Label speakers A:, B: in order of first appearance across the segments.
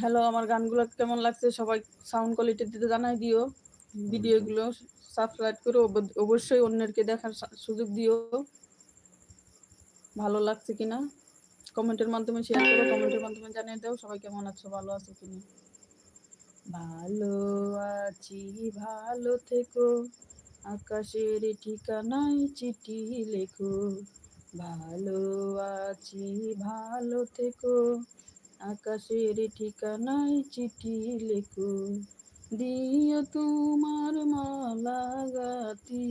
A: Hello, আমার গানগুলো কেমন লাগছে সবাই সাউন্ড কোয়ালিটি দিতে জানাই দিও। ভিডিওগুলো সাবস্ক্রাইব করে অবশ্যই অন্যকে দেখার সুযোগ দিও। ভালো লাগছে কিনা কমেন্টের মাধ্যমে শেয়ার করো, কমেন্টের মাধ্যমে জানিয়ে দাও সবাই কেমন আছো, ভালো আছো কিনা। ভালো আছি, ভালো থেকো, আকাশের ঠিকানায় চিঠি লেখো। ভালো আছি, ভালো থেকো, আকাশের ঠিকানায় চিঠি লেখো। দিও তোমার মালা গাতি,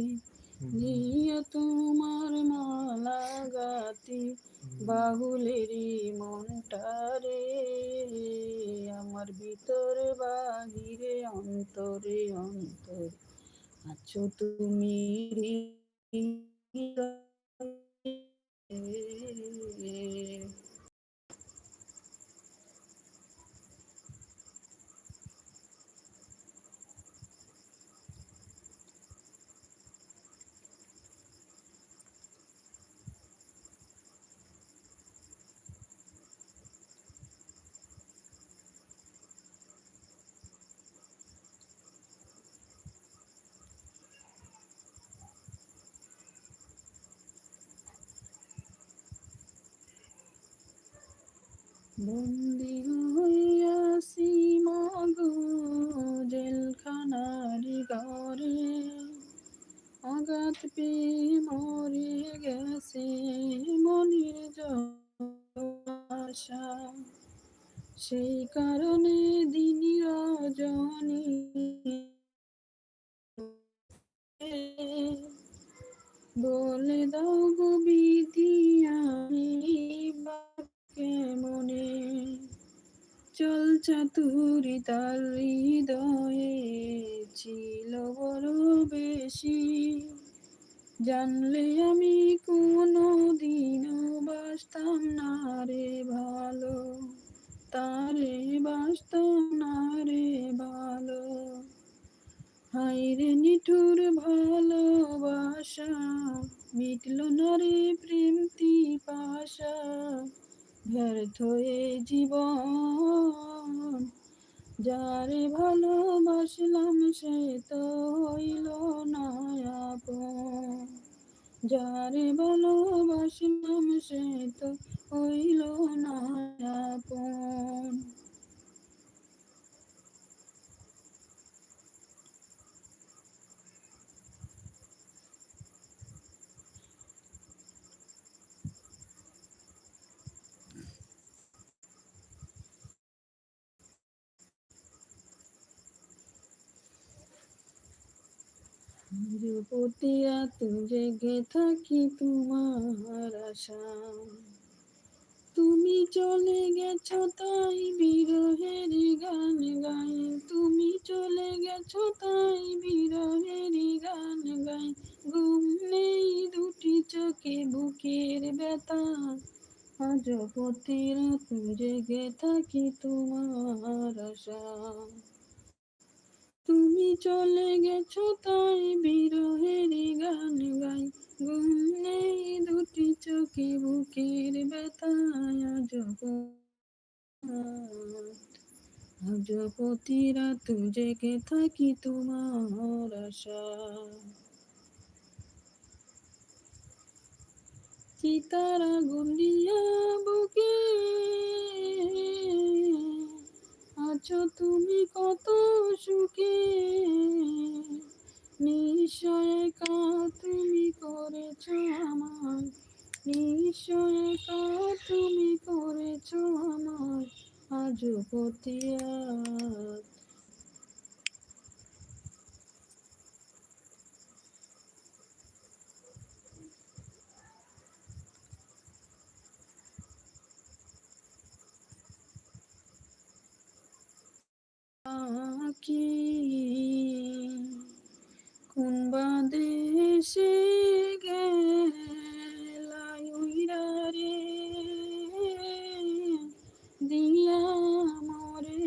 A: দিও তোমার মালা গাতি, বাহুলেরই মনটারে, আমার ভিতর বাহিরে অন্তরে অন্তরে আছো তুমি হৃদয়ে। বন্দি হইয়াছি মাগো জেলখানারি ঘরে, আঘাত পেয়ে মরে গেছে মনির আশা। সেই কারণে দিন রজনী বলে দাও গো বিধি আমি কেমনে, চল চাতুরি তার হৃদয়ে ছিল বড় বেশি। জানলে আমি কোনো দিনও বাসতাম না রে ভালো, তারে বাসতাম না রে ভালো। হায়রে নিঠুর ভালোবাসা, মিটল না রে প্রেম পিপাসা, ব্যর্থ এ জীবন। যারে ভালোবাসলাম সে তো হইল না আপন, যারে ভালোবাসলাম সে তো হইল না আপন। প্রতিয়া জেগে থাকি তোমার আশা, তুমি চলে গেছো তাই বিরহের গান গাই, তুমি চলে গেছো তাই বিরহের গান গাই। ঘুম নেই দুটি চোখে বুকের ব্যথা, আজ প্রতি রাত জেগে থাকি তোমার আশা। তুমি চলে গেছো তাই বিরহের গান গাই, ঘুম নেই দুটি চোখে বুকের ব্যথায়। আজ প্রতি রাত জেগে থাকি তোমার আশা। চিতার আগুন দিয়া বুকে আছো তুমি কত সুখে, নিশ্চয় একা তুমি করেছো আমায়, নিশ্চয় একা তুমি করেছো আমায়। আজ পতিয়া কি কোন বাদেশে গেলাই উইরা রে, দিয়া মরে